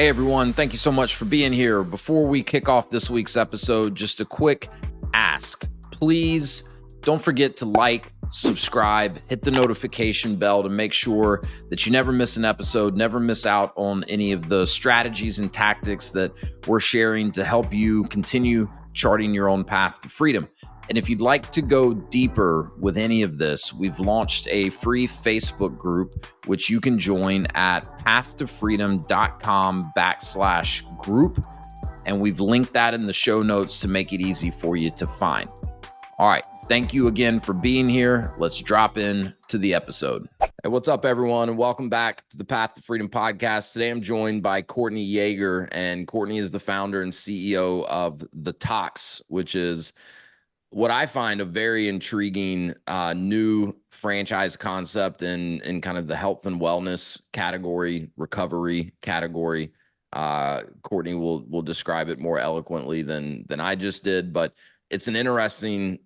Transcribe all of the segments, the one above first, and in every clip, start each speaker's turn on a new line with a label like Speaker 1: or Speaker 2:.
Speaker 1: Hey everyone, thank you so much for being here. Before we kick off this week's episode, just a quick ask. Please don't forget to like, subscribe, hit the notification bell to make sure that you never miss an episode, never miss out on any of the strategies and tactics that we're sharing to help you continue charting your own path to freedom. And if you'd like to go deeper with any of this, we've launched a free Facebook group, which you can join at pathtofreedom.com/group. And we've linked that in the show notes to make it easy for you to find. All right. Thank you again for being here. Let's drop in to the episode. Hey, what's up, everyone? And welcome back to the Path to Freedom podcast. Today, I'm joined by Courtney Yeager, and Courtney is the founder and CEO of Detox, which is what I find a very intriguing new franchise concept in kind of the health and wellness category, recovery category. Courtney will describe it more eloquently than I just did, but it's an interesting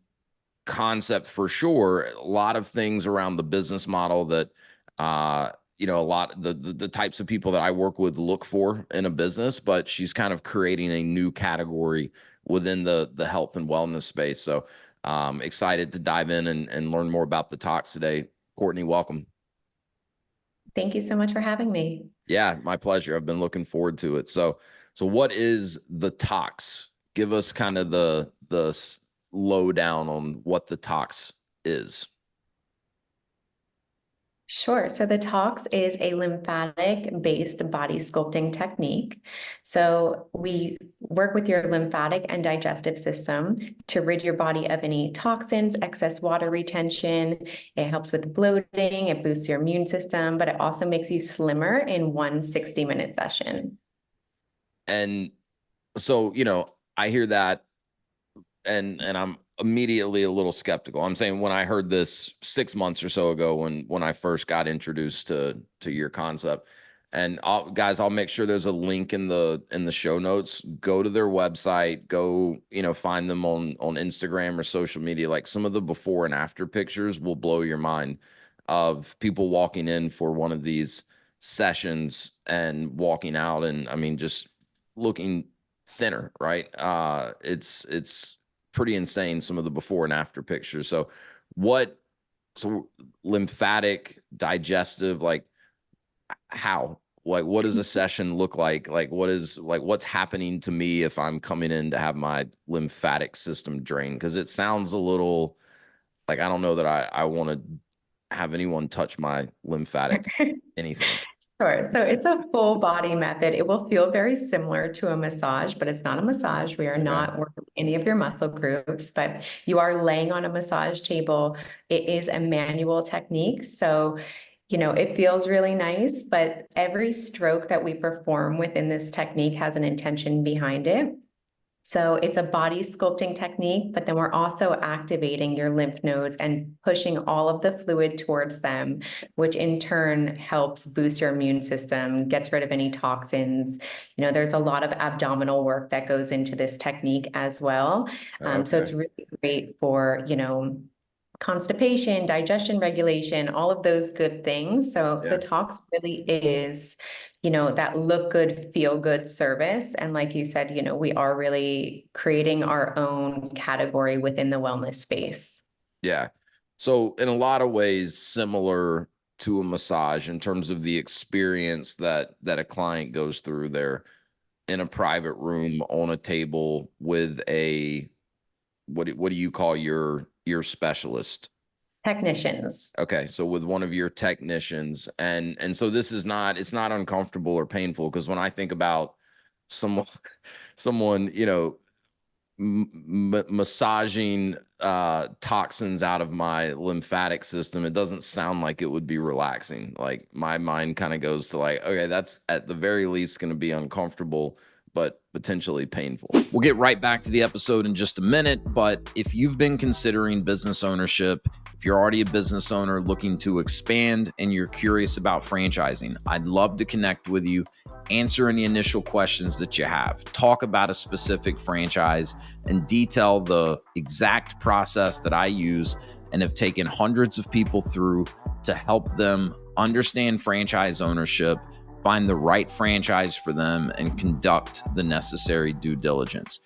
Speaker 1: concept for sure. A lot of things around the business model that a lot of the types of people that I work with look for in a business, but she's kind of creating a new category within the health and wellness space. So excited to dive in and learn more about Detox today. Courtney, welcome.
Speaker 2: Thank you so much for having me.
Speaker 1: Yeah, my pleasure. I've been looking forward to it. So what is Detox? Give us kind of the lowdown on what Detox is.
Speaker 2: Sure. So the Detox is a lymphatic-based body sculpting technique. So we work with your lymphatic and digestive system to rid your body of any toxins, excess water retention. It helps with bloating, it boosts your immune system, but it also makes you slimmer in one 60-minute session.
Speaker 1: And so, I hear that and I'm immediately a little skeptical. I'm saying when I heard this 6 months or so ago, when I first got introduced to your concept, and I'll make sure there's a link in the show notes. Go to their website, go, find them on Instagram or social media. Like some of the before and after pictures will blow your mind of people walking in for one of these sessions and walking out. And I mean, just looking thinner, right? It's pretty insane, some of the before and after pictures. So lymphatic, digestive, like how, like, what does a session look like? Like, what's happening to me if I'm coming in to have my lymphatic system drained? Because it sounds a little like, I don't know that I want to have anyone touch my lymphatic anything.
Speaker 2: Sure. So it's a full body method. It will feel very similar to a massage, but it's not a massage. We are not working any of your muscle groups, but you are laying on a massage table. It is a manual technique. So, it feels really nice, but every stroke that we perform within this technique has an intention behind it. So it's a body sculpting technique, but then we're also activating your lymph nodes and pushing all of the fluid towards them, which in turn helps boost your immune system, gets rid of any toxins. There's a lot of abdominal work that goes into this technique as well. So it's really great for, constipation, digestion regulation, all of those good things. So the Detox really is, that look good, feel good service. And like you said, we are really creating our own category within the wellness space.
Speaker 1: Yeah. So in a lot of ways, similar to a massage in terms of the experience that a client goes through there in a private room on a table with what do you call your specialist?
Speaker 2: Technicians.
Speaker 1: Okay, so with one of your technicians, and so it's not uncomfortable or painful, because when I think about someone massaging toxins out of my lymphatic system, it doesn't sound like it would be relaxing. Like my mind kind of goes to like, okay, that's at the very least going to be uncomfortable, but potentially painful. We'll get right back to the episode in just a minute, but if you've been considering business ownership, if you're already a business owner looking to expand and you're curious about franchising, I'd love to connect with you, answer any initial questions that you have, talk about a specific franchise, and detail the exact process that I use and have taken hundreds of people through to help them understand franchise ownership, find the right franchise for them, and conduct the necessary due diligence.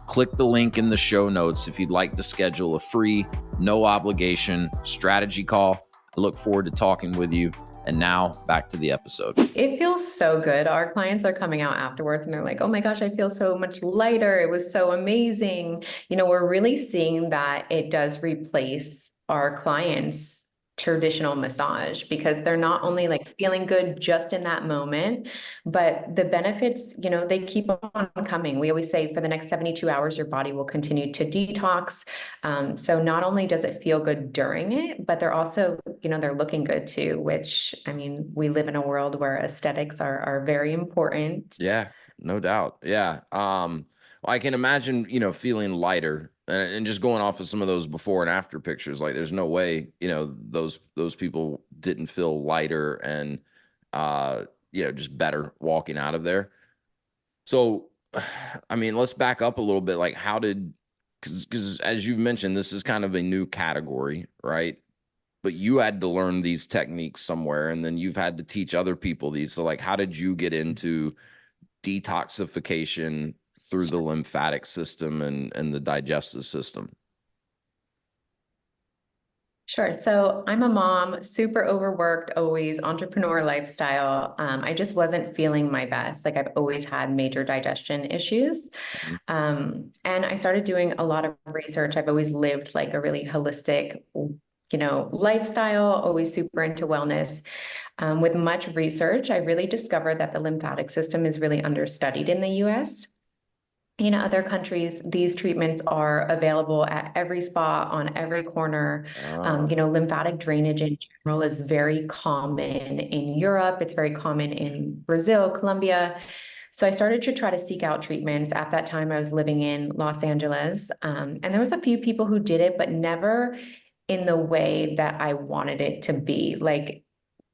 Speaker 1: Click the link in the show notes if you'd like to schedule a free, no obligation strategy call. I look forward to talking with you. And now back to the episode.
Speaker 2: It feels so good. Our clients are coming out afterwards and they're like, oh my gosh, I feel so much lighter. It was so amazing. You know, we're really seeing that it does replace our clients' traditional massage, because they're not only like feeling good just in that moment, but the benefits, you know, they keep on coming. We always say for the next 72 hours, your body will continue to detox. So not only does it feel good during it, but they're also, you know, they're looking good too, which, I mean, we live in a world where aesthetics are very important.
Speaker 1: Yeah, no doubt. Yeah. I can imagine, you know, feeling lighter and just going off of some of those before and after pictures. Like there's no way, you know, those people didn't feel lighter and you know, just better walking out of there. So I mean, let's back up a little bit. Like how did, because as you mentioned, this is kind of a new category, right? But you had to learn these techniques somewhere, and then you've had to teach other people these. So like how did you get into detoxification through the lymphatic system and the digestive system?
Speaker 2: Sure. So I'm a mom, super overworked, always entrepreneur lifestyle. I just wasn't feeling my best. Like I've always had major digestion issues.
Speaker 1: Mhm.
Speaker 2: And I started doing a lot of research. I've always lived like a really holistic, you know, lifestyle, always super into wellness. With much research, I really discovered that the lymphatic system is really understudied in the US. In other countries, these treatments are available at every spa, on every corner. You know, lymphatic drainage in general is very common in Europe. It's very common in Brazil, Colombia. So I started to try to seek out treatments. At that time, I was living in Los Angeles, and there was a few people who did it, but never in the way that I wanted it to be.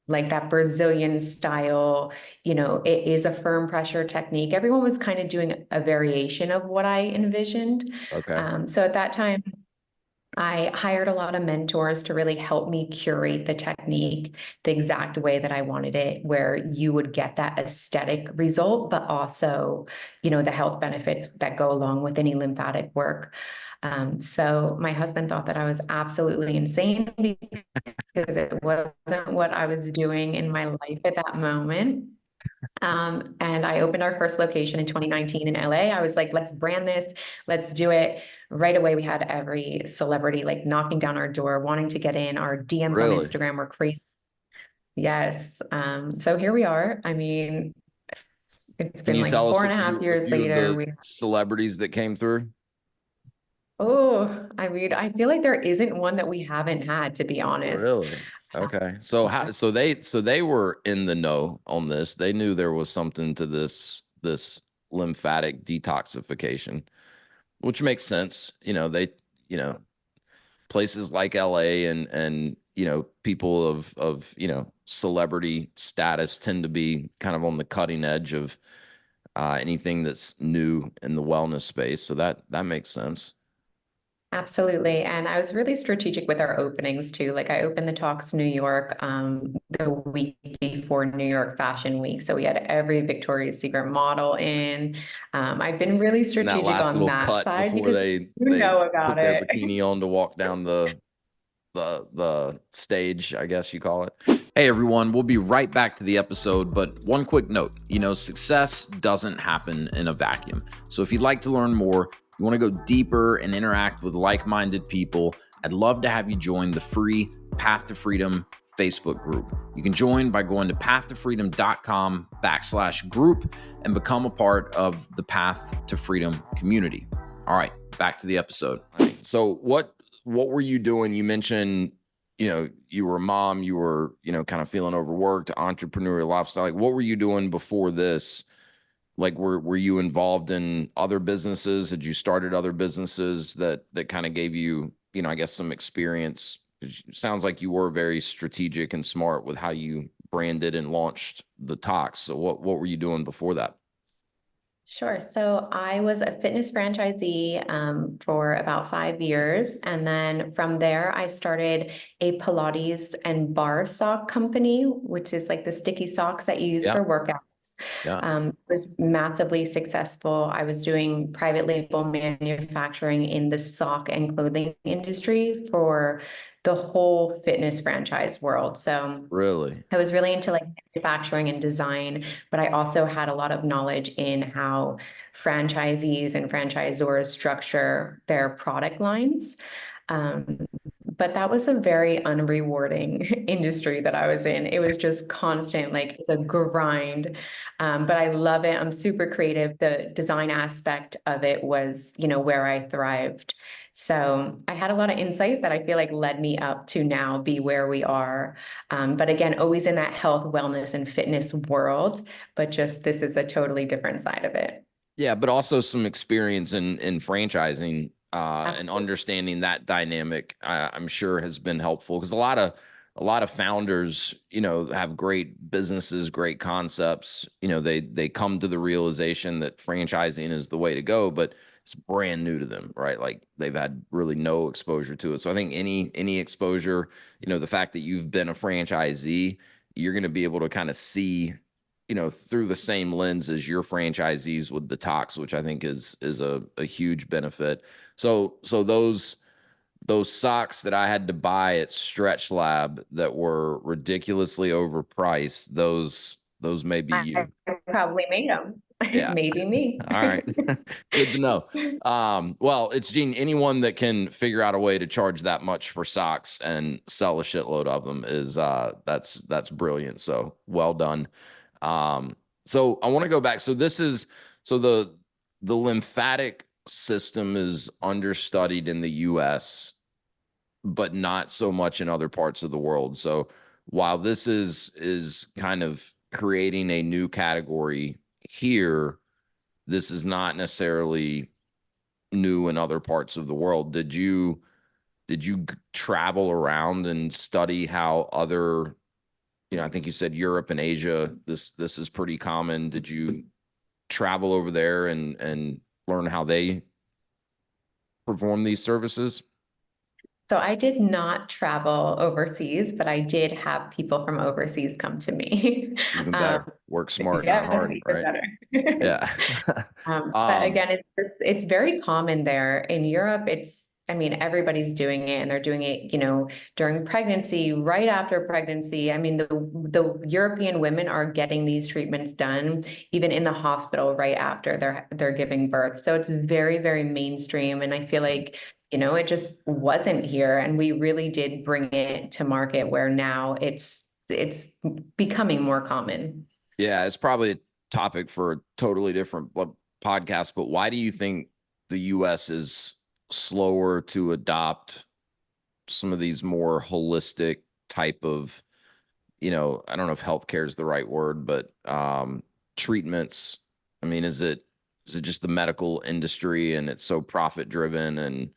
Speaker 2: Like that Brazilian style, you know, it is a firm pressure technique. Everyone was kind of doing a variation of what I envisioned.
Speaker 1: Okay.
Speaker 2: So at that time, I hired a lot of mentors to really help me curate the technique the exact way that I wanted it, where you would get that aesthetic result, but also, you know, the health benefits that go along with any lymphatic work. So my husband thought that I was absolutely insane because it wasn't what I was doing in my life at that moment. And I opened our first location in 2019 in LA. I was like, let's brand this, let's do it. Right away, we had every celebrity like knocking down our door, wanting to get in. Our DMs on
Speaker 1: Really?
Speaker 2: Instagram were crazy. Yes. So here we are. I mean, it's
Speaker 1: Can
Speaker 2: been
Speaker 1: you
Speaker 2: like
Speaker 1: tell us
Speaker 2: four and a half
Speaker 1: a
Speaker 2: years
Speaker 1: few of
Speaker 2: later.
Speaker 1: the celebrities that came through?
Speaker 2: Oh, I mean, I feel like there isn't one that we haven't had, to be honest.
Speaker 1: Really? Okay. So so they were in the know on this. They knew there was something to this lymphatic detoxification, which makes sense. You know, you know, places like LA and you know, people of, you know, celebrity status tend to be kind of on the cutting edge of anything that's new in the wellness space. So that makes sense.
Speaker 2: Absolutely. And I was really strategic with our openings too. Like I opened the Talks New York the week before New York Fashion Week. So we had every Victoria's Secret model in. I've been really
Speaker 1: And that
Speaker 2: strategic
Speaker 1: last
Speaker 2: on
Speaker 1: little
Speaker 2: that
Speaker 1: cut
Speaker 2: side
Speaker 1: before
Speaker 2: because you
Speaker 1: they
Speaker 2: know about
Speaker 1: put their
Speaker 2: it.
Speaker 1: bikini on to walk down the stage, I guess you call it. Hey everyone, we'll be right back to the episode, but one quick note, you know, success doesn't happen in a vacuum. So if you'd like to learn more, you want to go deeper and interact with like-minded people, I'd love to have you join the free Path to Freedom Facebook group. You can join by going to pathtofreedom.com/group and become a part of the Path to Freedom community. All right, back to the episode. So what were you doing? You mentioned, you know, you were a mom, you were, you know, kind of feeling overworked, entrepreneurial lifestyle. Like what were you doing before this? Like were you involved in other businesses? Had you started other businesses that kind of gave you, you know, I guess some experience? It sounds like you were very strategic and smart with how you branded and launched the Tox. So what were you doing before that?
Speaker 2: Sure. So I was a fitness franchisee for about 5 years. And then from there, I started a Pilates and bar sock company, which is like the sticky socks that you use
Speaker 1: Yeah.
Speaker 2: for workouts.
Speaker 1: Yeah.
Speaker 2: Was massively successful. I was doing private label manufacturing in the sock and clothing industry for the whole fitness franchise world. So
Speaker 1: Really?
Speaker 2: I was really into like manufacturing and design, but I also had a lot of knowledge in how franchisees and franchisors structure their product lines. Um, but that was a very unrewarding industry that I was in. It was just constant, like it's a grind. But I love it. I'm super creative. The design aspect of it was, where I thrived. So I had a lot of insight that I feel like led me up to now be where we are. But again, always in that health, wellness, and fitness world. But just this is a totally different side of it.
Speaker 1: Yeah, but also some experience in franchising and
Speaker 2: Absolutely.
Speaker 1: understanding that dynamic. I'm sure has been helpful because a lot of founders, have great businesses, great concepts. They come to the realization that franchising is the way to go, but it's brand new to them, right? Like they've had really no exposure to it. So I think any exposure, the fact that you've been a franchisee, you're going to be able to kind of see through the same lens as your franchisees with Detox, which I think is a huge benefit. So those socks that I had to buy at Stretch Lab that were ridiculously overpriced, those may be
Speaker 2: I
Speaker 1: you.
Speaker 2: probably made them.
Speaker 1: Yeah.
Speaker 2: Maybe me.
Speaker 1: All right. Good to know. Well, it's Gene, anyone that can figure out a way to charge that much for socks and sell a shitload of them is that's brilliant. So well done. So I want to go back. So the lymphatic system is understudied in the US, but not so much in other parts of the world. So while this is kind of creating a new category here, this is not necessarily new in other parts of the world. Did you travel around and study how other, I think you said Europe and Asia, this is pretty common. Did you travel over there and learn how they perform these services?
Speaker 2: So I did not travel overseas, but I did have people from overseas come to me.
Speaker 1: Even
Speaker 2: Um,
Speaker 1: better. Work smart, not
Speaker 2: yeah,
Speaker 1: hard,
Speaker 2: even
Speaker 1: right?
Speaker 2: better.
Speaker 1: Yeah.
Speaker 2: But
Speaker 1: um,
Speaker 2: again, it's very common there. In Europe, I mean, everybody's doing it and they're doing it, during pregnancy, right after pregnancy. I mean, the European women are getting these treatments done even in the hospital right after they're giving birth. So it's very, very mainstream. And I feel like, it just wasn't here. And we really did bring it to market where now it's becoming more common.
Speaker 1: yeah, it's probably a topic for a totally different podcast, but why do you think the US is slower to adopt some of these more holistic type of, I don't know if healthcare is the right word, but treatments? I mean, is it just the medical industry and it's so profit driven and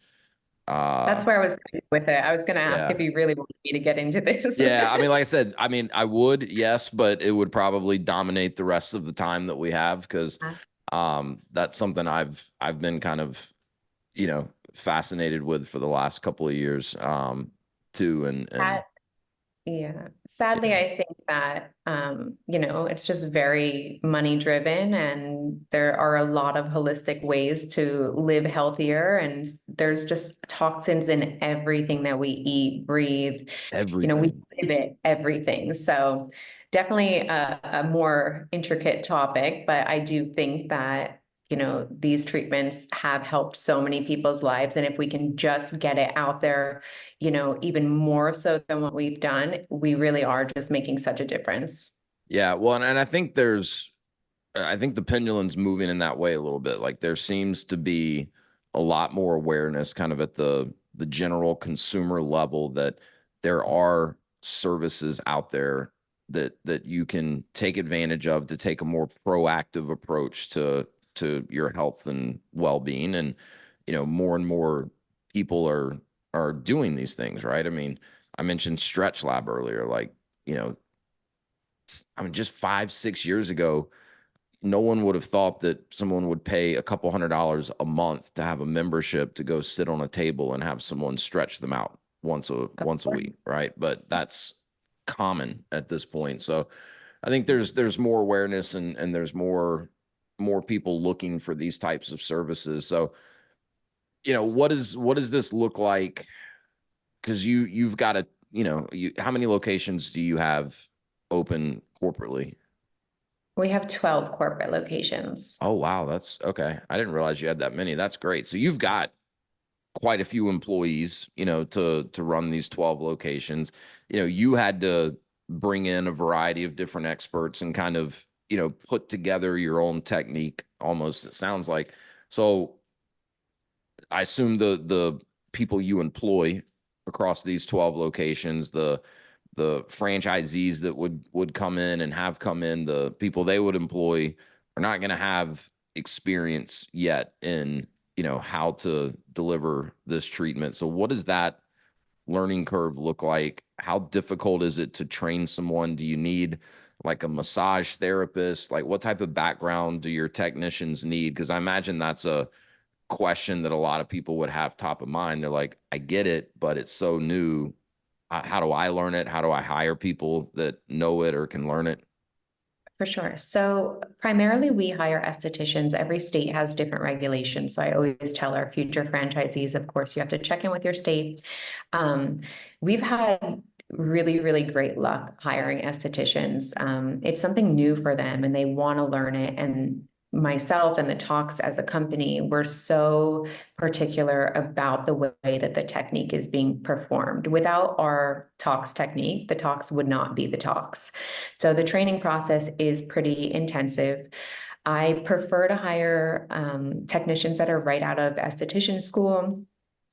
Speaker 2: That's
Speaker 1: uh
Speaker 2: where I was going with it. I was going to ask
Speaker 1: yeah.
Speaker 2: if you really wanted me to get into this.
Speaker 1: Yeah, I mean, like I said, I mean, I would, yes, but it would probably dominate the rest of the time that we have because that's something I've been kind of, fascinated with for the last couple of years too. And
Speaker 2: That Yeah. Sadly,
Speaker 1: yeah,
Speaker 2: I think that, it's just very money driven and there are a lot of holistic ways to live healthier. And there's just toxins in everything that we eat, breathe, we
Speaker 1: everything.
Speaker 2: live it, everything. So definitely a more intricate topic, but I do think that, these treatments have helped so many people's lives. And if we can just get it out there, even more so than what we've done, we really are just making such a difference.
Speaker 1: Yeah, well, and I think the pendulum's moving in that way a little bit. Like there seems to be a lot more awareness kind of at the general consumer level that there are services out there that you can take advantage of to take a more proactive approach to your health and well-being. And more and more people are doing these things, right? I mean, I mentioned Stretch Lab earlier. Like, you know, I mean, just 5, 6 years ago, no one would have thought that someone would pay a couple $100 a month to have a membership to go sit on a table and have someone stretch them out once
Speaker 2: Of
Speaker 1: a week,
Speaker 2: course.
Speaker 1: right? But that's common at this point. So I think there's more awareness, and there's more people looking for these types of services. So, what does this look like? Because you've got to, how many locations do you have open corporately?
Speaker 2: We have 12 corporate locations.
Speaker 1: Oh, wow. That's okay. I didn't realize you had that many. That's great. So you've got quite a few employees, to run these 12 locations. You had to bring in a variety of different experts and kind of, put together your own technique almost, it sounds like. So I assume the people you employ across these 12 locations, the franchisees that would come in and have come in, the people they would employ are not going to have experience yet in, how to deliver this treatment. So what does that learning curve look like? How difficult is it to train someone? Do you need like a massage therapist? Like, what type of background do your technicians need? Because I imagine that's a question that a lot of people would have top of mind. They're like, I get it, but it's so new. How do I learn it? How do I hire people that know it or can learn it?
Speaker 2: For sure. So primarily we hire estheticians. Every state has different regulations. So I always tell our future franchisees, of course, you have to check in with your state. We've had really, really great luck hiring estheticians. It's something new for them and they want to learn it. And myself and the Talks as a company, we're so particular about the way that the technique is being performed. Without our Talks technique, the Talks would not be the Talks. So the training process is pretty intensive. I prefer to hire technicians that are right out of esthetician school,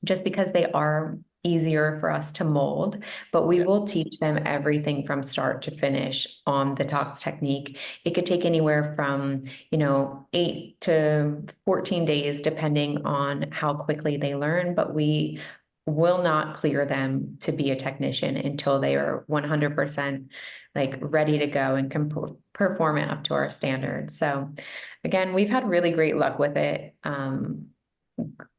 Speaker 2: just because they are easier for us to mold, but we
Speaker 1: Yeah.
Speaker 2: will teach them everything from start to finish on the Tox technique. It could take anywhere from, 8 to 14 days, depending on how quickly they learn, but we will not clear them to be a technician until they are 100% like ready to go and can perform it up to our standards. So again, we've had really great luck with it.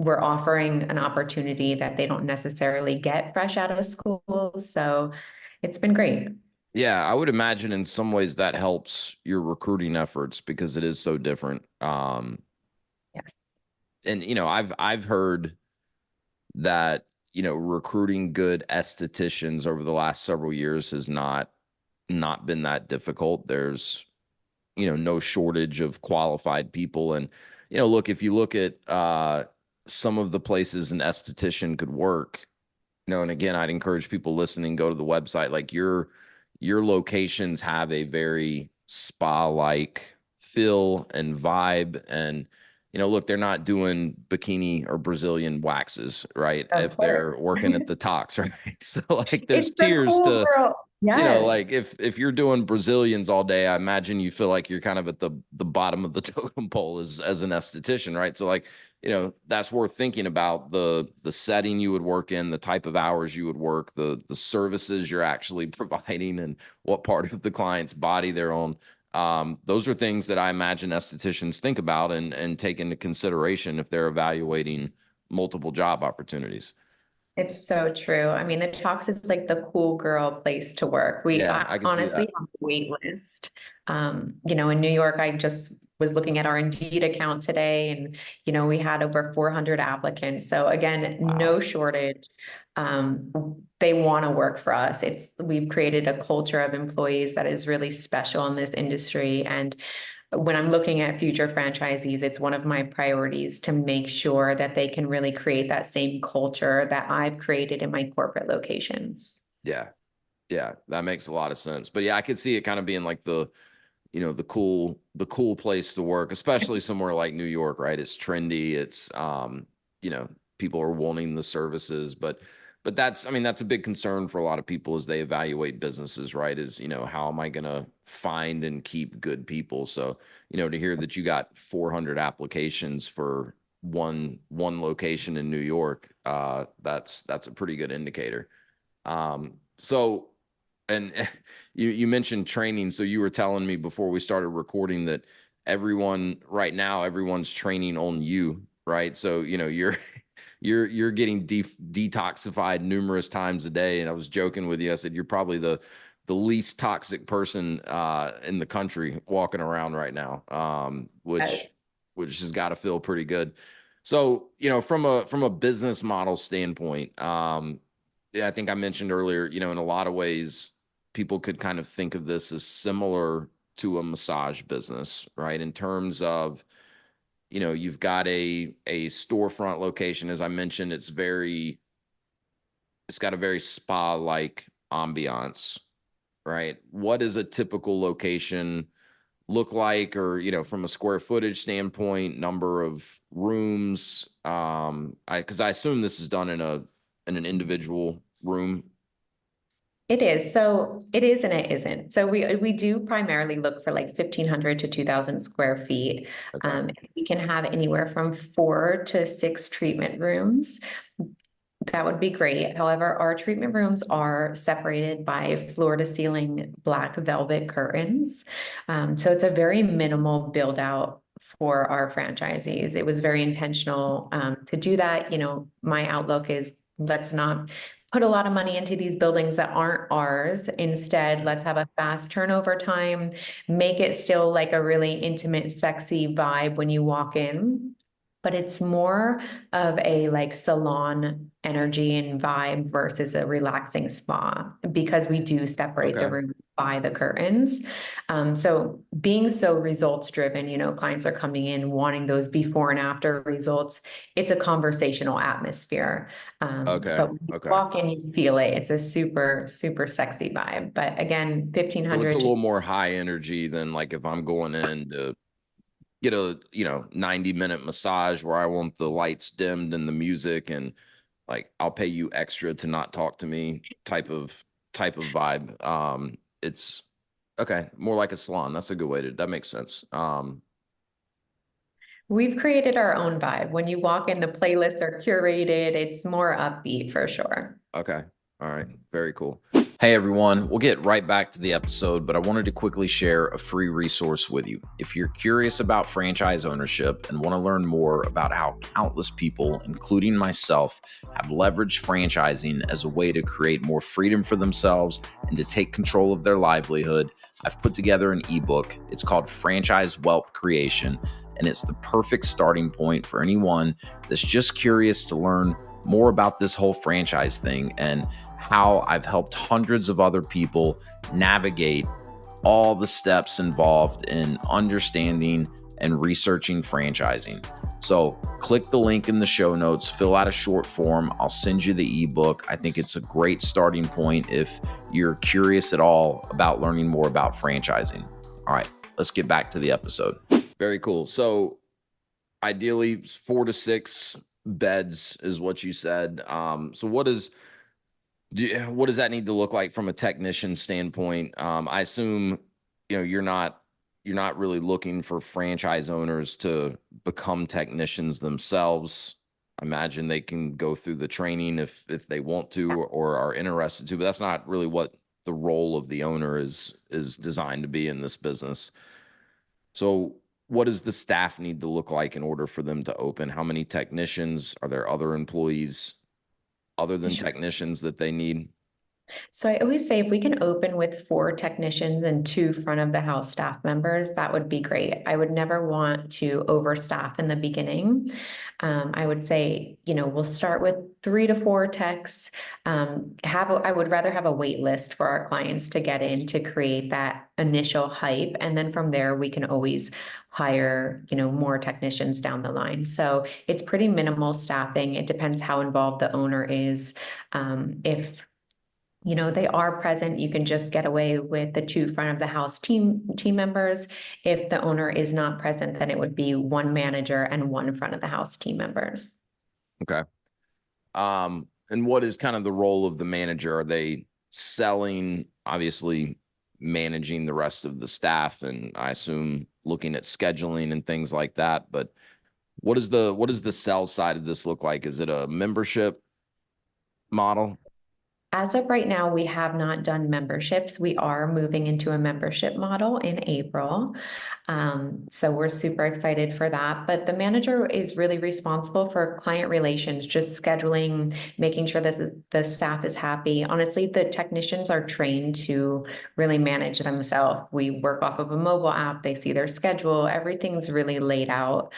Speaker 2: We're offering an opportunity that they don't necessarily get fresh out of school. So it's been great.
Speaker 1: Yeah, I would imagine in some ways that helps your recruiting efforts because it is so different.
Speaker 2: Yes.
Speaker 1: And I've heard that, recruiting good estheticians over the last several years has not been that difficult. There's, no shortage of qualified people. And, look, if you look at some of the places an esthetician could work, and again, I'd encourage people listening, go to the website. Like your locations have a very spa-like feel and vibe. And, look, they're not doing bikini or Brazilian waxes, right?
Speaker 2: Of
Speaker 1: If they're
Speaker 2: course.
Speaker 1: working at the Tox, right? So like there's
Speaker 2: It's the
Speaker 1: tiers
Speaker 2: cool
Speaker 1: to,
Speaker 2: girl. Yes.
Speaker 1: like if you're doing Brazilians all day, I imagine you feel like you're kind of at the bottom of the totem pole as an esthetician, right? So like, that's worth thinking about the setting you would work in, the type of hours you would work, the services you're actually providing, and what part of the client's body they're on. Those are things that I imagine estheticians think about and take into consideration if they're evaluating multiple job opportunities.
Speaker 2: It's so true. I mean, the Talks is like the cool girl place to work.
Speaker 1: Yeah,
Speaker 2: I
Speaker 1: I can see
Speaker 2: honestly
Speaker 1: that.
Speaker 2: have a wait list. In New York, I just was looking at our Indeed account today and, we had over 400 applicants. So again,
Speaker 1: Wow.
Speaker 2: no shortage. They want to work for us. We've created a culture of employees that is really special in this industry. And when I'm looking at future franchisees, it's one of my priorities to make sure that they can really create that same culture that I've created in my corporate locations.
Speaker 1: Yeah. Yeah, that makes a lot of sense. But yeah, I could see it kind of being like the cool place to work, especially somewhere like New York, right? It's trendy. It's you know, people are wanting the services, but that's, I mean, that's a big concern for a lot of people as they evaluate businesses, right? Is, how am I going to find and keep good people? So, to hear that you got 400 applications for one location in New York, that's a pretty good indicator. So, and you mentioned training. So you were telling me before we started recording that everyone right now, everyone's training on you, right? So, you're getting detoxified numerous times a day. And I was joking with you. I said, you're probably the least toxic person in the country walking around right now,
Speaker 2: Yes.
Speaker 1: which has got to feel pretty good. So, from a business model standpoint, yeah, I think I mentioned earlier, in a lot of ways, people could kind of think of this as similar to a massage business, right? In terms of, you've got a storefront location. As I mentioned, it's got a very spa-like ambiance, right? What does a typical location look like, or, from a square footage standpoint, number of rooms? Because I assume this is done in an individual room.
Speaker 2: It is. So it is and it isn't. So we do primarily look for like 1,500 to 2,000 square feet.
Speaker 1: Okay.
Speaker 2: We can have anywhere from 4 to 6 treatment rooms. That would be great. However, our treatment rooms are separated by floor to ceiling black velvet curtains. So it's a very minimal build out for our franchisees. It was very intentional to do that. My outlook is let's not put a lot of money into these buildings that aren't ours. Instead, let's have a fast turnover time, make it still like a really intimate, sexy vibe when you walk in. But it's more of a like salon energy and vibe versus a relaxing spa because we do separate the
Speaker 1: Okay.
Speaker 2: room by the curtains. So being so results driven, clients are coming in wanting those before and after results. It's a conversational atmosphere.
Speaker 1: Okay.
Speaker 2: But when you
Speaker 1: Okay.
Speaker 2: walk in, you feel it. It's a super, super sexy vibe. But again,
Speaker 1: So it's a
Speaker 2: 1,500 to
Speaker 1: little more high energy than like if I'm going in to get a 90-minute massage where I want the lights dimmed and the music, and like I'll pay you extra to not talk to me type of vibe. It's okay, more like a salon. That's a good way to, that makes sense.
Speaker 2: We've created our own vibe. When you walk in, the playlists are curated. It's more upbeat for sure.
Speaker 1: Okay. All right. Very cool. Hey, everyone. We'll get right back to the episode, but I wanted to quickly share a free resource with you. If you're curious about franchise ownership and want to learn more about how countless people, including myself, have leveraged franchising as a way to create more freedom for themselves and to take control of their livelihood, I've put together an ebook. It's called Franchise Wealth Creation, and it's the perfect starting point for anyone that's just curious to learn more about this whole franchise thing and how I've helped hundreds of other people navigate all the steps involved in understanding and researching franchising. So click the link in the show notes, fill out a short form. I'll send you the ebook. I think it's a great starting point if you're curious at all about learning more about franchising. All right, let's get back to the episode. Very cool. So ideally 4 to 6 beds is what you said. So what does that need to look like from a technician standpoint? I assume you're not really looking for franchise owners to become technicians themselves. I imagine they can go through the training if they want to or are interested to, but that's not really what the role of the owner is designed to be in this business. So what does the staff need to look like in order for them to open? How many technicians? Are there other employees other than
Speaker 2: Sure.
Speaker 1: technicians that they need?
Speaker 2: So I always say if we can open with 4 technicians and 2 front of the house staff members, that would be great. I would never want to overstaff in the beginning. I would say, we'll start with 3 to 4 techs. I would rather have a wait list for our clients to get in to create that initial hype. And then from there, we can always hire, more technicians down the line. So it's pretty minimal staffing. It depends how involved the owner is. If they are present, you can just get away with the 2 front of the house team members. If the owner is not present, then it would be 1 manager and 1 front of the house team members.
Speaker 1: Okay. And what is kind of the role of the manager? Are they selling, obviously managing the rest of the staff, and I assume looking at scheduling and things like that, but what does the sell side of this look like? Is it a membership model?
Speaker 2: As of right now, we have not done memberships. We are moving into a membership model in April. So we're super excited for that. But the manager is really responsible for client relations, just scheduling, making sure that the staff is happy. Honestly, the technicians are trained to really manage themselves. We work off of a mobile app, they see their schedule, everything's really laid out.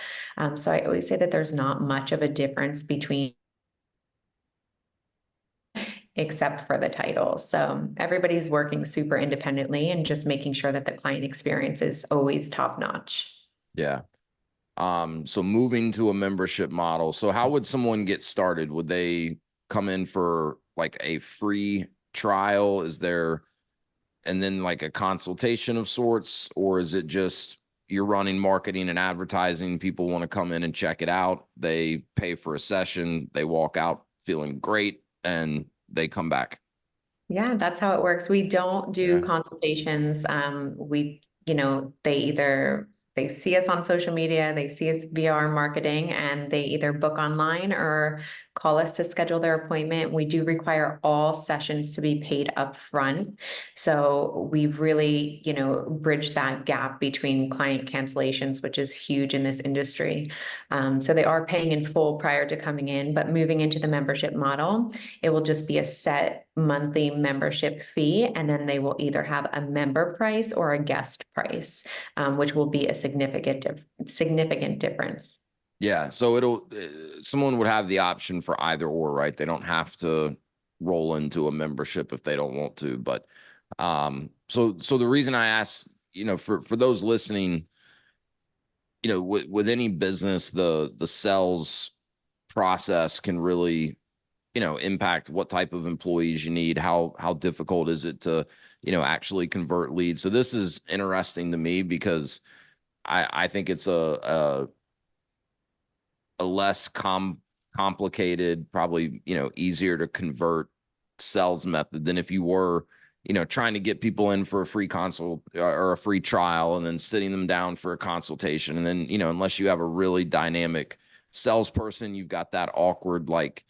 Speaker 2: So I always say that there's not much of a difference between except for the title. So everybody's working super independently and just making sure that the client experience is always top notch.
Speaker 1: Yeah. So moving to a membership model. So how would someone get started? Would they come in for like a free trial? Is there, and then like a consultation of sorts, or is it just you're running marketing and advertising, people want to come in and check it out, they pay for a session, they walk out feeling great, and they come back?
Speaker 2: Yeah, that's how it works. We don't do
Speaker 1: Yeah.
Speaker 2: consultations. They see us on social media, they see us via our marketing, and they either book online or call us to schedule their appointment. We do require all sessions to be paid up front. So we've really, bridged that gap between client cancellations, which is huge in this industry. So they are paying in full prior to coming in, but moving into the membership model, it will just be a set monthly membership fee, and then they will either have a member price or a guest price, which will be a significant difference.
Speaker 1: Yeah. So someone would have the option for either or, right? They don't have to roll into a membership if they don't want to. But so the reason I ask, for those listening, with any business, the sales process can really, impact what type of employees you need, how difficult is it to, actually convert leads. So this is interesting to me because I think it's a less complicated, probably, easier to convert sales method than if you were, trying to get people in for a free consult or a free trial and then sitting them down for a consultation. And then, unless you have a really dynamic salesperson, you've got that awkward, like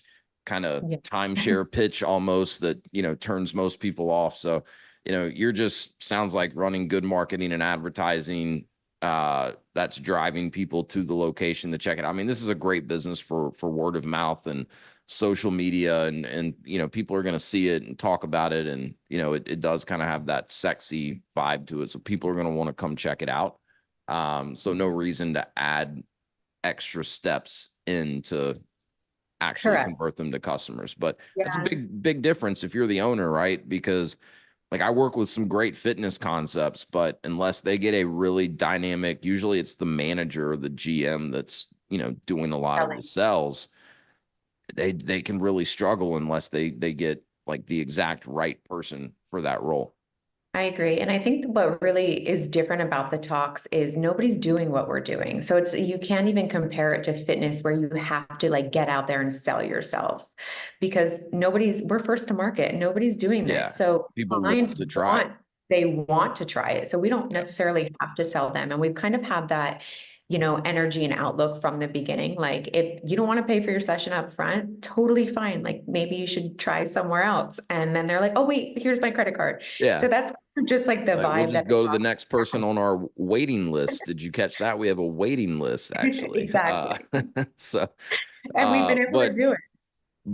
Speaker 1: kind of
Speaker 2: Yeah.
Speaker 1: timeshare pitch almost that, turns most people off. So, you're just sounds like running good marketing and advertising that's driving people to the location to check it out. I mean, this is a great business for word of mouth and social media, and people are going to see it and talk about it, and it does kind of have that sexy vibe to it, so people are going to want to come check it out. So no reason to add extra steps in to actually
Speaker 2: Correct.
Speaker 1: convert them to customers. But that's a
Speaker 2: Yeah.
Speaker 1: big difference if you're the owner, right? Because like I work with some great fitness concepts, but unless they get a really dynamic, usually it's the manager or the GM that's, doing a lot of the
Speaker 2: Selling.
Speaker 1: sales, they can really struggle unless they get like the exact right person for that role.
Speaker 2: I agree. And I think what really is different about the talks is nobody's doing what we're doing. So you can't even compare it to fitness where you have to like get out there and sell yourself because we're first to market. Nobody's doing
Speaker 1: Yeah.
Speaker 2: this. So
Speaker 1: People
Speaker 2: clients
Speaker 1: want to try it.
Speaker 2: they want to try it. So we don't
Speaker 1: Yeah.
Speaker 2: necessarily have to sell them. And we've kind of had that, energy and outlook from the beginning. Like if you don't want to pay for your session up front, totally fine. Like maybe you should try somewhere else. And then they're like, oh, wait, here's my credit card.
Speaker 1: Yeah.
Speaker 2: So that's just like the
Speaker 1: Like we'll
Speaker 2: vibe
Speaker 1: just
Speaker 2: that the
Speaker 1: go to the
Speaker 2: talk
Speaker 1: next person on our waiting list. Did you catch that? We have a waiting list actually.
Speaker 2: exactly.
Speaker 1: So,
Speaker 2: And we've been able to
Speaker 1: but
Speaker 2: do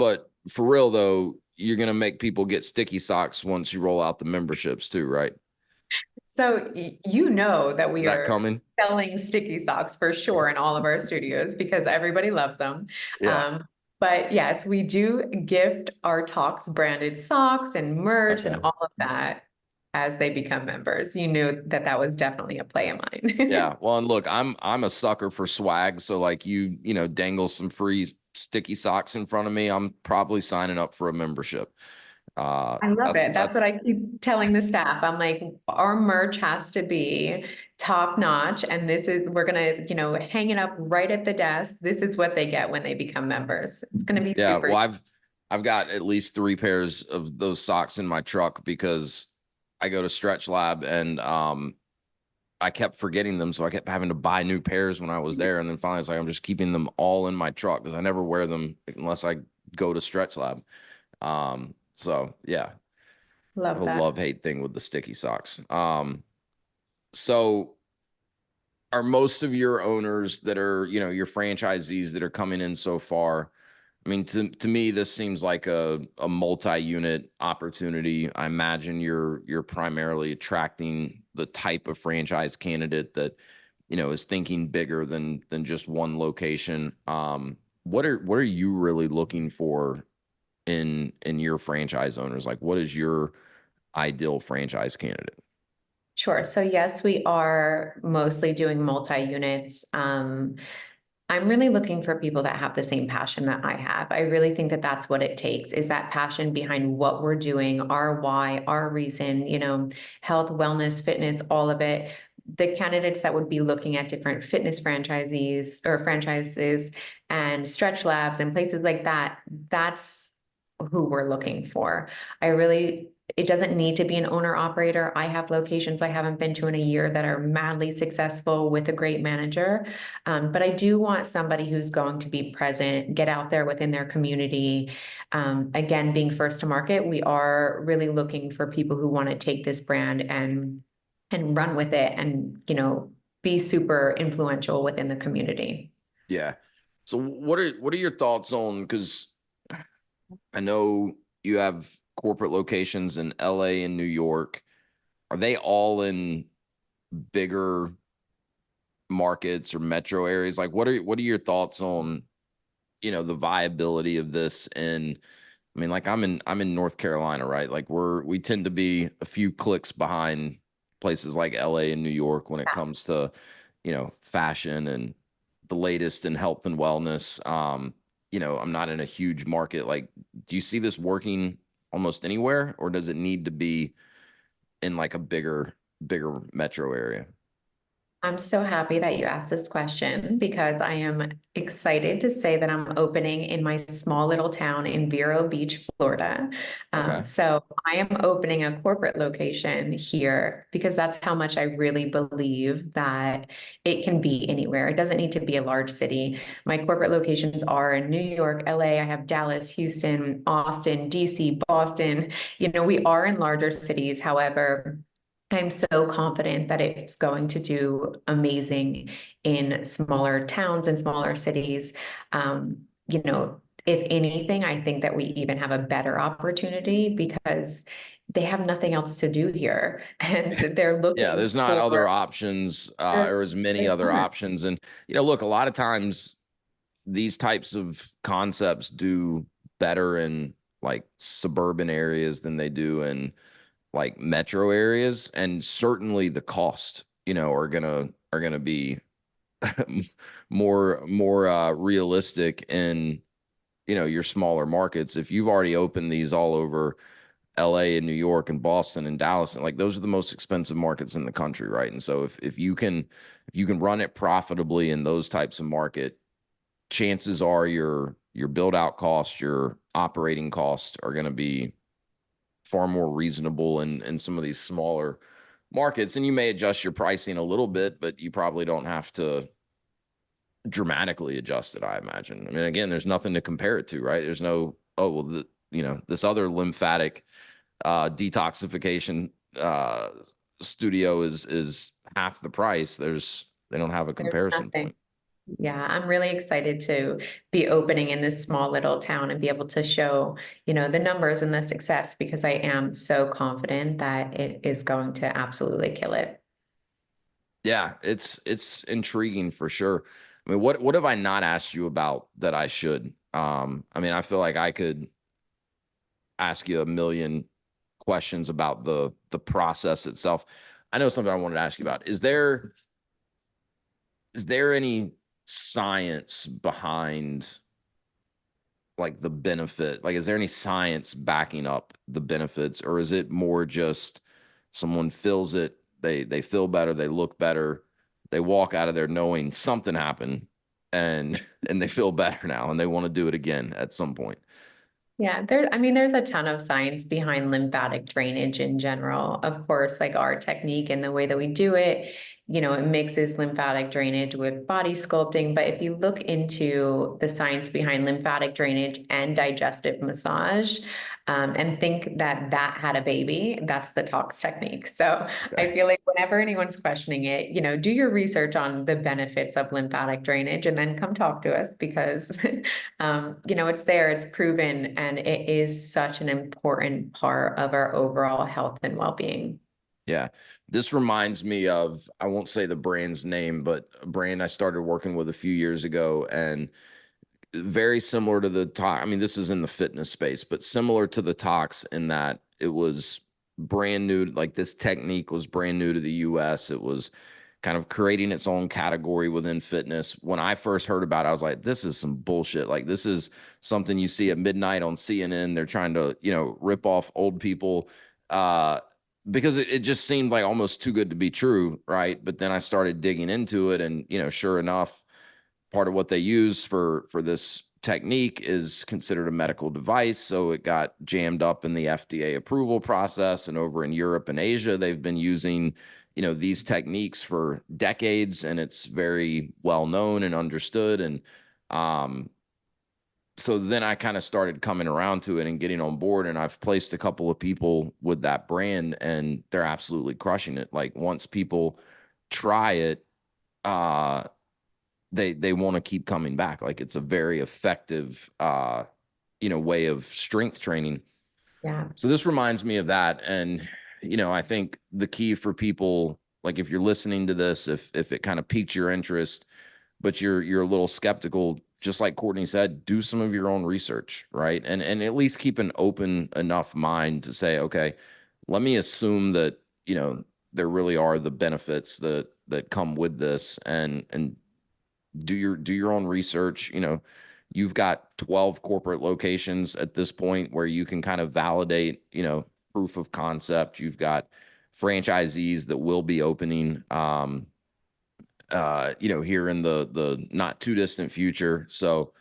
Speaker 2: it.
Speaker 1: for real though, you're gonna make people get sticky socks once you roll out the memberships too, right?
Speaker 2: So you know that
Speaker 1: Is
Speaker 2: we
Speaker 1: that
Speaker 2: are
Speaker 1: coming?
Speaker 2: selling sticky socks for sure in all of our studios because everybody loves them.
Speaker 1: Yeah.
Speaker 2: Um, but yes, we do gift our Talks branded socks and merch and
Speaker 1: Okay.
Speaker 2: all of that as they become members. You knew that that was definitely a play of mine.
Speaker 1: Yeah. Well, and look, I'm a sucker for swag. So like dangle some free sticky socks in front of me, I'm probably signing up for a membership.
Speaker 2: I love
Speaker 1: That's
Speaker 2: it. That's what
Speaker 1: that's
Speaker 2: I keep telling the staff. I'm like, our merch has to be top notch. And we're going to, hang it up right at the desk. This is what they get when they become members. It's going to be
Speaker 1: yeah.
Speaker 2: super.
Speaker 1: Well, I've got at least 3 pairs of those socks in my truck because I go to Stretch Lab and I kept forgetting them, so I kept having to buy new pairs when I was there. And then finally, it's like I'm just keeping them all in my truck because I never wear them unless I go to Stretch Lab. So yeah, I have
Speaker 2: Love
Speaker 1: a
Speaker 2: that.
Speaker 1: love-hate thing with the sticky socks. So are most of your owners that are, your franchisees that are coming in so far, I mean, to me, this seems like a multi-unit opportunity. I imagine you're primarily attracting the type of franchise candidate that, is thinking bigger than just one location. What are you really looking for in your franchise owners? Like, what is your ideal franchise candidate?
Speaker 2: Sure. So yes, we are mostly doing multi-units. I'm really looking for people that have the same passion that I have. I really think that that's what it takes, is that passion behind what we're doing, our why, our reason, health, wellness, fitness, all of it. The candidates that would be looking at different fitness franchisees or franchises and stretch labs and places like that, that's who we're looking for. It doesn't need to be an owner operator. I have locations I haven't been to in a year that are madly successful with a great manager. But I do want somebody who's going to be present, get out there within their community. Again, being first to market, we are really looking for people who want to take this brand and run with it and, be super influential within the community.
Speaker 1: Yeah. So what are your thoughts on, because I know you have corporate locations in LA and New York. Are they all in bigger markets or metro areas? Like what are your thoughts on, the viability of this? And I mean, like I'm in North Carolina, right? Like we tend to be a few clicks behind places like LA and New York when it comes to, fashion and the latest in health and wellness. I'm not in a huge market. Like, do you see this working almost anywhere, or does it need to be in like a bigger metro area?
Speaker 2: I'm so happy that you asked this question because I am excited to say that I'm opening in my small little town in Vero Beach, Florida.
Speaker 1: Okay.
Speaker 2: So I am opening a corporate location here because that's how much I really believe that it can be anywhere. It doesn't need to be a large city. My corporate locations are in New York, LA. I have Dallas, Houston, Austin, DC, Boston. We are in larger cities. However, I'm so confident that it's going to do amazing in smaller towns and smaller cities. If anything, I think that we even have a better opportunity because they have nothing else to do here and they're
Speaker 1: Yeah,
Speaker 2: looking
Speaker 1: there's not other
Speaker 2: for
Speaker 1: options,
Speaker 2: there
Speaker 1: or as many
Speaker 2: there
Speaker 1: other
Speaker 2: aren't.
Speaker 1: options. And, look, a lot of times these types of concepts do better in like suburban areas than they do in like metro areas. And certainly the cost, are gonna be more realistic in, your smaller markets. If you've already opened these all over LA and New York and Boston and Dallas, and like those are the most expensive markets in the country, right? And so if you can run it profitably in those types of market, chances are your build out costs, your operating costs are going to be far more reasonable in some of these smaller markets. And you may adjust your pricing a little bit, but you probably don't have to dramatically adjust it, I imagine. I mean, again, there's nothing to compare it to, right? There's no, oh, well, this other lymphatic detoxification studio is half the price. They don't have a
Speaker 2: There's
Speaker 1: comparison
Speaker 2: nothing.
Speaker 1: point.
Speaker 2: Yeah, I'm really excited to be opening in this small little town and be able to show, the numbers and the success because I am so confident that it is going to absolutely kill it.
Speaker 1: Yeah, it's intriguing for sure. I mean, what have I not asked you about that I should? I mean, I feel like I could ask you a million questions about the process itself. I know something I wanted to ask you about. Is there any science behind like the benefit? Like, is there any science backing up the benefits, or is it more just someone feels it, they feel better, they look better, they walk out of there knowing something happened, and and they feel better now, and they want to do it again at some point?
Speaker 2: Yeah, there's a ton of science behind lymphatic drainage in general. Of course, like our technique and the way that we do it, it mixes lymphatic drainage with body sculpting. But if you look into the science behind lymphatic drainage and digestive massage, and think that that had a baby, that's the Tox technique. So I feel like whenever anyone's questioning it, do your research on the benefits of lymphatic drainage and then come talk to us because, it's there, it's proven, and it is such an important part of our overall health and well-being.
Speaker 1: Yeah. This reminds me of, I won't say the brand's name, but a brand I started working with a few years ago, and very similar to the Tox. I mean, this is in the fitness space, but similar to the Tox in that it was brand new. Like this technique was brand new to the US. It was kind of creating its own category within fitness. When I first heard about it, I was like, this is some bullshit. Like this is something you see at midnight on CNN. They're trying to, rip off old people. Because it just seemed like almost too good to be true, right? But then I started digging into it, and sure enough, part of what they use for this technique is considered a medical device. So it got jammed up in the FDA approval process, and over in Europe and Asia, they've been using these techniques for decades, and it's very well known and understood. And so then I kind of started coming around to it and getting on board, and I've placed a couple of people with that brand, and they're absolutely crushing it. Like once people try it, they want to keep coming back. Like it's a very effective, way of strength training.
Speaker 2: Yeah.
Speaker 1: So this reminds me of that. And, I think the key for people, like if you're listening to this, if it kind of piques your interest, but you're a little skeptical, just like Courtney said, do some of your own research, right? And at least keep an open enough mind to say, okay, let me assume that, there really are the benefits that come with this, and do your own research. You've got 12 corporate locations at this point where you can kind of validate, proof of concept. You've got franchisees that will be opening, here in the not too distant future. So,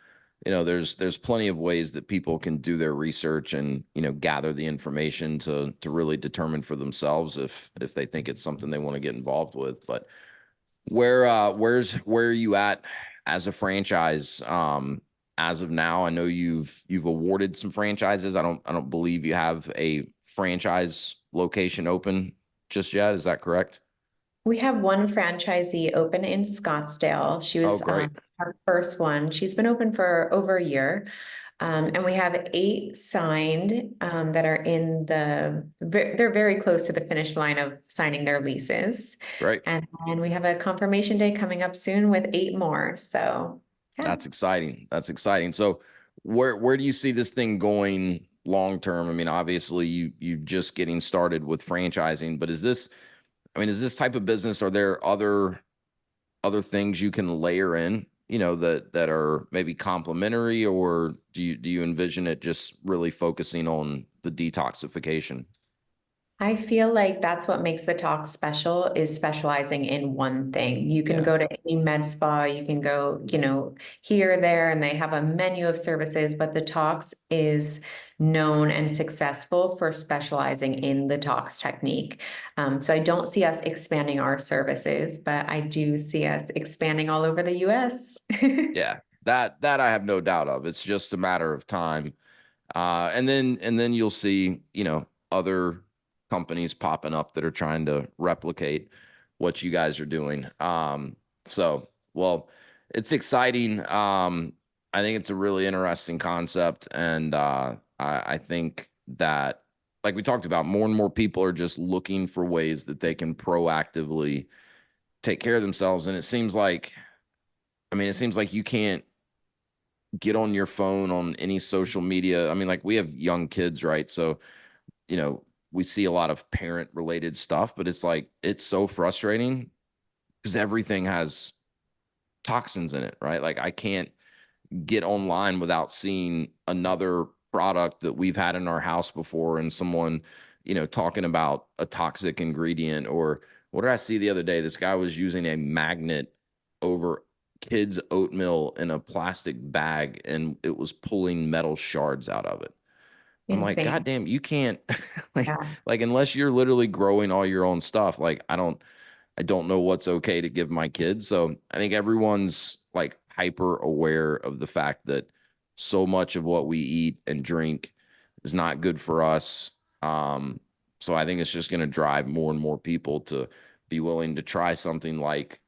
Speaker 1: there's plenty of ways that people can do their research and, gather the information to really determine for themselves if they think it's something they want to get involved with. But where are you at as a franchise as of now? I know you've awarded some franchises. I don't believe you have a franchise location open just yet. Is that correct?
Speaker 2: We have one franchisee open in Scottsdale. She
Speaker 1: Oh,
Speaker 2: was
Speaker 1: great.
Speaker 2: our first one. She's been open for over a year. And we have 8 signed that are they're very close to the finish line of signing their leases.
Speaker 1: Great.
Speaker 2: And then we have a confirmation day coming up soon with 8 more. So, yeah.
Speaker 1: That's exciting. That's exciting. So where do you see this thing going long term? I mean, obviously you just getting started with franchising, but is this type of business, are there other things you can layer in, that are maybe complementary, or do you envision it just really focusing on the detoxification?
Speaker 2: I feel like that's what makes the talk special is specializing in one thing. You can
Speaker 1: Yeah.
Speaker 2: go to any med spa, you can go, here, there, and they have a menu of services, but the talks is known and successful for specializing in the talks technique. So I don't see us expanding our services, but I do see us expanding all over the US.
Speaker 1: Yeah. That I have no doubt of. It's just a matter of time. And then you'll see, other companies popping up that are trying to replicate what you guys are doing. So, well, it's exciting. I think it's a really interesting concept. And I think that, like we talked about, more and more people are just looking for ways that they can proactively take care of themselves. And it seems like you can't get on your phone on any social media. I mean, like we have young kids, right? So, we see a lot of parent related stuff, but it's so frustrating because everything has toxins in it, right? Like I can't get online without seeing another product that we've had in our house before and someone, talking about a toxic ingredient. Or what did I see the other day? This guy was using a magnet over kids' oatmeal in a plastic bag, and it was pulling metal shards out of it. I'm like, God
Speaker 2: Insane.
Speaker 1: damn, you can't like
Speaker 2: Yeah.
Speaker 1: unless you're literally growing all your own stuff. Like I don't know what's okay to give my kids. So I think everyone's like hyper aware of the fact that so much of what we eat and drink is not good for us. So I think it's just going to drive more and more people to be willing to try something like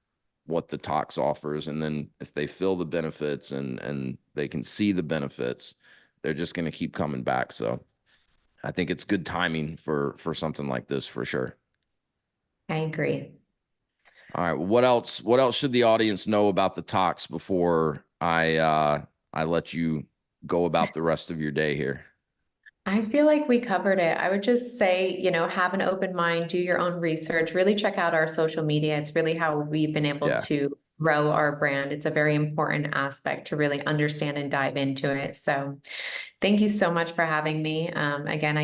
Speaker 1: what the Tox offers. And then if they feel the benefits and they can see the benefits, they're just going to keep coming back. So I think it's good timing for something like this for sure.
Speaker 2: I agree.
Speaker 1: All right. What else should the audience know about the Tox before I let you go about the rest of your day here?
Speaker 2: I feel like we covered it. I would just say, have an open mind, do your own research, really check out our social media. It's really how we've been able
Speaker 1: Yeah.
Speaker 2: to grow our brand. It's a very important aspect to really understand and dive into it. So thank you so much for having me. Again,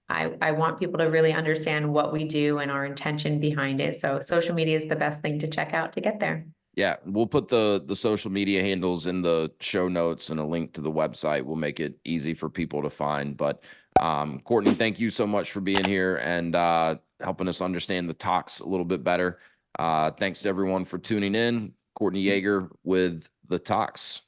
Speaker 2: I want people to really understand what we do and our intention behind it. So social media is the best thing to check out to get there.
Speaker 1: Yeah, we'll put the social media handles in the show notes and a link to the website. We'll make it easy for people to find. But Courtney, thank you so much for being here and helping us understand the Tox a little bit better. Thanks to everyone for tuning in. Courtney Yeager with the Tox.